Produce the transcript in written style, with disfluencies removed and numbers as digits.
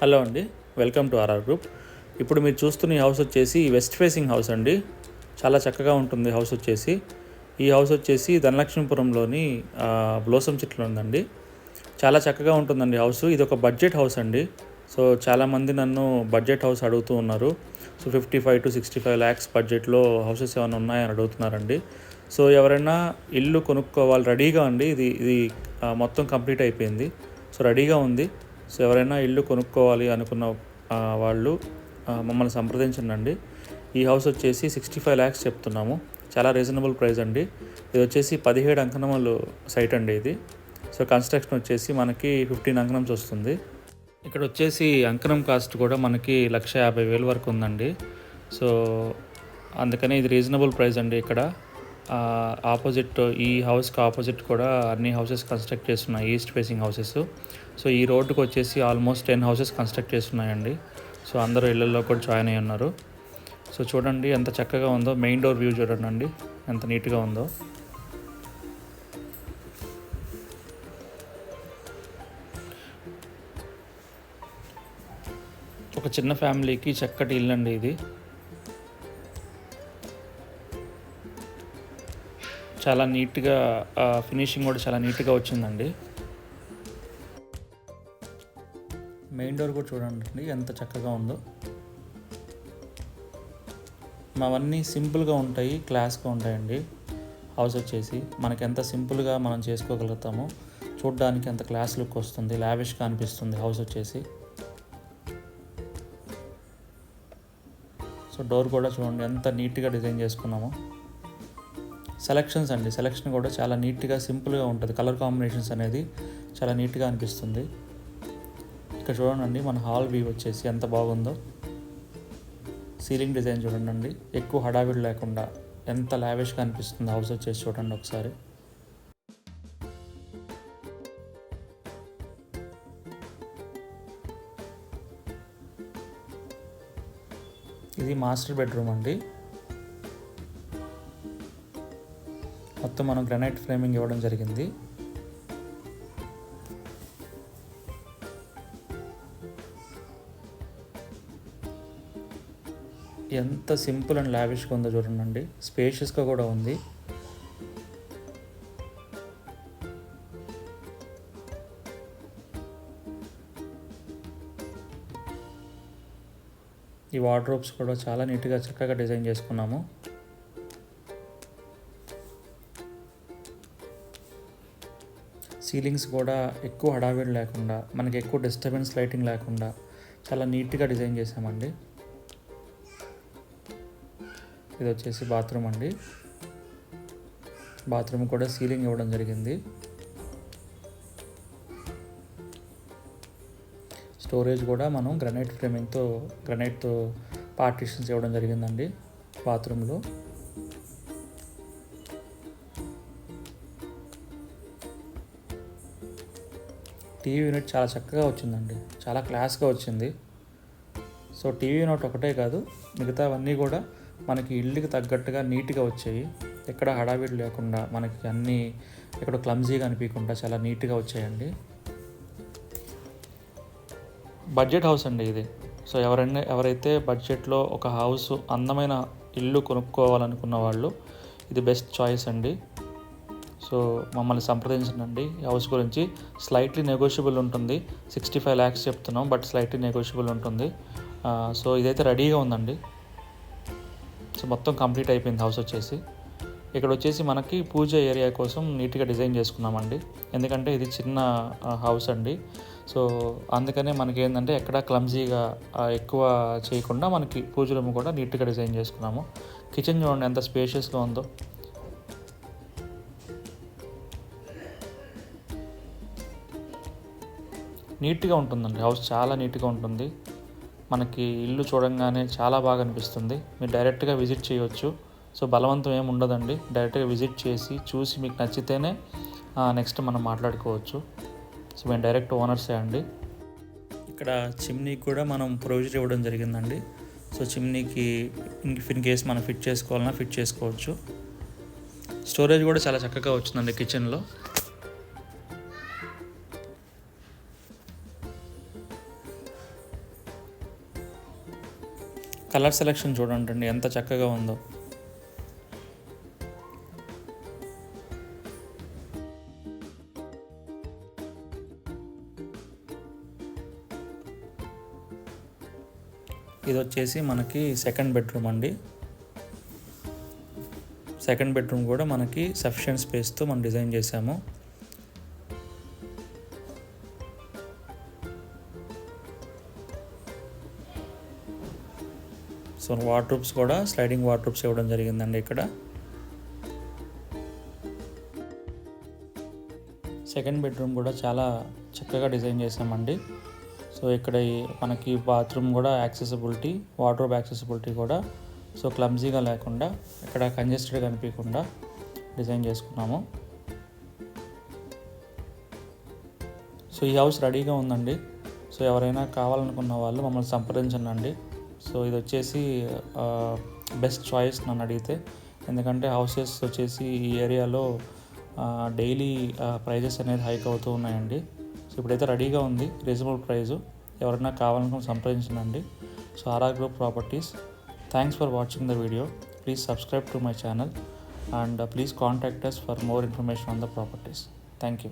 Hello అండి, welcome to RR group. ఇప్పుడు మీరు చూస్తున్న ఈ హౌస్ వచ్చేసి వెస్ట్ ఫేసింగ్ హౌస్ అండి. చాలా చక్కగా ఉంటుంది హౌస్ వచ్చేసి. ఈ హౌస్ వచ్చేసి ధనలక్ష్మీపురంలోని బ్లోసమ్ చెట్లు ఉందండి. చాలా చక్కగా ఉంటుందండి హౌస్. ఇది ఒక బడ్జెట్ హౌస్ అండి. సో చాలామంది నన్ను బడ్జెట్ హౌస్ అడుగుతూ ఉన్నారు. సో 55 to 65 lakhs బడ్జెట్లో హౌసెస్ ఏమైనా ఉన్నాయని అడుగుతున్నారండి. సో ఎవరైనా ఇల్లు కొనుక్కోవాలి రెడీగా అండి. ఇది ఇది మొత్తం కంప్లీట్ అయిపోయింది. సో రెడీగా ఉంది. సో ఎవరైనా ఇల్లు కొనుక్కోవాలి అనుకున్న వాళ్ళు మమ్మల్ని సంప్రదించండి. ఈ హౌస్ వచ్చేసి 65 lakhs చెప్తున్నాము. చాలా రీజనబుల్ ప్రైస్ అండి. ఇది వచ్చేసి 17 అంకణములు సైట్ అండి ఇది. సో కన్స్ట్రక్షన్ వచ్చేసి మనకి 15 అంకణమ్స్ వస్తుంది. ఇక్కడ వచ్చేసి అంకణం కాస్ట్ కూడా మనకి 1,50,000 వరకు ఉందండి. సో అందుకని ఇది రీజనబుల్ ప్రైస్ అండి. ఇక్కడ ఆపోజిట్ ఈ హౌస్కి ఆపోజిట్ కూడా అన్ని హౌసెస్ కన్స్ట్రక్ట్ చేస్తున్నాయి, ఈస్ట్ ఫేసింగ్ హౌసెస్. సో ఈ రోడ్డుకి వచ్చేసి ఆల్మోస్ట్ 10 హౌసెస్ కన్స్ట్రక్ట్ చేస్తున్నాయండి. సో అందరూ ఇళ్ళల్లో కూడా జాయిన్ అయ్యి ఉన్నారు. సో చూడండి ఎంత చక్కగా ఉందో. మెయిన్ డోర్ వ్యూ చూడండి ఎంత నీట్గా ఉందో. ఒక చిన్న ఫ్యామిలీకి చక్కటి ఇల్లు అండి ఇది. చాలా నీట్గా ఫినిషింగ్ కూడా చాలా నీట్గా వచ్చిందండి. మెయిన్ డోర్ కూడా చూడండి ఎంత చక్కగా ఉందో. అవన్నీ సింపుల్గా ఉంటాయి, క్లాస్గా ఉంటాయండి. హౌస్ వచ్చేసి మనకి ఎంత సింపుల్గా మనం చేసుకోగలుగుతామో చూడడానికి ఎంత క్లాస్ లుక్ వస్తుంది, లావిష్గా అనిపిస్తుంది హౌస్ వచ్చేసి. సో డోర్ కూడా చూడండి ఎంత నీట్గా డిజైన్ చేసుకున్నామో. సెలక్షన్స్ అండి, సెలక్షన్ కూడా చాలా నీట్గా సింపుల్గా ఉంటుంది. కలర్ కాంబినేషన్స్ అనేది చాలా నీట్గా అనిపిస్తుంది. ఇక్కడ చూడండి మన హాల్ వ్యూ వచ్చేసి ఎంత బాగుందో. సీలింగ్ డిజైన్ చూడండి, ఎక్కువ హడావిడి లేకుండా ఎంత లావిష్గా అనిపిస్తుంది హౌస్ వచ్చేసి. చూడండి ఒకసారి. ఇది మాస్టర్ బెడ్రూమ్ అండి. మొత్తం మనం గ్రానైట్ ఫ్రేమింగ్ ఇవ్వడం జరిగింది. ఎంత సింపుల్ అండ్ లావిష్గా ఉందో చూడండి. స్పేషియస్గా కూడా ఉంది. ఈ వార్డ్రోబ్స్ కూడా చాలా నీట్గా చక్కగా డిజైన్ చేసుకున్నాము. సీలింగ్స్ కూడా ఎక్కువ హడావిడి లేకుండా, మనకి ఎక్కువ డిస్టర్బెన్స్ లైటింగ్ లేకుండా చాలా నీట్గా డిజైన్ చేసామండి. ఇది వచ్చేసి బాత్రూమ్ అండి. బాత్రూమ్ కూడా సీలింగ్ ఇవ్వడం జరిగింది. స్టోరేజ్ కూడా మనం గ్రానైట్తో పార్టీషన్స్ ఇవ్వడం జరిగిందండి బాత్రూంలో. టీవీ యూనిట్ చాలా చక్కగా వచ్చిందండి, చాలా క్లాస్గా వచ్చింది. సో టీవీ యూనిట్ ఒకటే కాదు, మిగతావన్నీ కూడా మనకి ఇల్లుకి తగ్గట్టుగా నీట్గా వచ్చాయి. ఎక్కడ హడావిడి లేకుండా, మనకి అన్నీ ఎక్కడ క్లమ్జీగా అనిపించకుండా చాలా నీట్గా వచ్చాయండి. బడ్జెట్ హౌస్ అండి ఇది. సో ఎవరైతే బడ్జెట్లో ఒక హౌస్, అందమైన ఇల్లు కొనుక్కోవాలనుకున్న వాళ్ళు ఇది బెస్ట్ చాయిస్ అండి. సో మమ్మల్ని సంప్రదించండి. ఈ హౌస్ గురించి స్లైట్లీ నెగోషియబుల్ ఉంటుంది. 65 lakhs చెప్తున్నాం, బట్ స్లైట్లీ నెగోషియబుల్ ఉంటుంది. సో ఇదైతే రెడీగా ఉందండి. సో మొత్తం కంప్లీట్ అయిపోయింది హౌస్ వచ్చేసి. ఇక్కడ వచ్చేసి మనకి పూజ ఏరియా కోసం నీట్గా డిజైన్ చేసుకున్నామండి. ఎందుకంటే ఇది చిన్న హౌస్ అండి. సో అందుకనే మనకి ఏంటంటే ఎక్కడ క్లమ్జీగా ఎక్కువ చేయకుండా మనకి పూజ రూమ్ కూడా నీట్గా డిజైన్ చేసుకున్నాము. కిచెన్ చూడండి ఎంత స్పేషియస్గా ఉందో. నీట్గా ఉంటుందండి హౌస్, చాలా నీట్గా ఉంటుంది. మనకి ఇల్లు చూడంగానే చాలా బాగా అనిపిస్తుంది. మీరు డైరెక్ట్గా విజిట్ చేయవచ్చు. సో బలవంతం ఏమి ఉండదండి. డైరెక్ట్గా విజిట్ చేసి చూసి మీకు నచ్చితేనే నెక్స్ట్ మనం మాట్లాడుకోవచ్చు. సో మేము డైరెక్ట్ ఓనర్సే అండి. ఇక్కడ చిమ్నీకి కూడా మనం ప్రొవిజన్ ఇవ్వడం జరిగిందండి. సో చిమ్నీకి ఇన్ కేస్ మనం ఫిట్ చేసుకోవాలన్నా ఫిట్ చేసుకోవచ్చు. స్టోరేజ్ కూడా చాలా చక్కగా వచ్చిందండి కిచెన్లో. కలర్ సెలెక్షన్ చూడండి ఎంత చక్కగా ఉందో. ఇది వచ్చేసి మనకి సెకండ్ బెడ్రూమ్ అండి. సెకండ్ బెడ్రూమ్ కూడా మనకి సఫిషియెంట్ స్పేస్తో మనం డిజైన్ చేసాము. సో వార్డ్రోబ్స్ కూడా స్లైడింగ్ వార్డ్రోబ్స్ ఇవ్వడం జరిగిందండి ఇక్కడ. సెకండ్ బెడ్రూమ్ కూడా చాలా చక్కగా డిజైన్ చేసామండి. సో ఇక్కడ మనకి బాత్రూమ్ కూడా యాక్సెసిబిలిటీ, వార్డ్రోబ్ యాక్సెసిబిలిటీ కూడా సో క్లమ్జీగా లేకుండా, ఇక్కడ కంజెస్టెడ్గా అనిపించకుండా డిజైన్ చేసుకున్నాము. సో ఈ హౌస్ రెడీగా ఉందండి. సో ఎవరైనా కావాలనుకున్న వాళ్ళు మమ్మల్ని సంప్రదించండి. సో ఇది వచ్చేసి బెస్ట్ చాయిస్ నన్ను అడిగితే, ఎందుకంటే హౌసెస్ వచ్చేసి ఈ ఏరియాలో డైలీ ప్రైజెస్ అనేది హైక్ అవుతూ ఉన్నాయండి. సో ఇప్పుడైతే రెడీగా ఉంది, రీజనబుల్ ప్రైజు. ఎవరైనా కావాలనుకుని సంప్రదించండి. So RR group properties. Thanks for watching the video. Please subscribe to my channel and please contact us for more information on the properties. Thank you.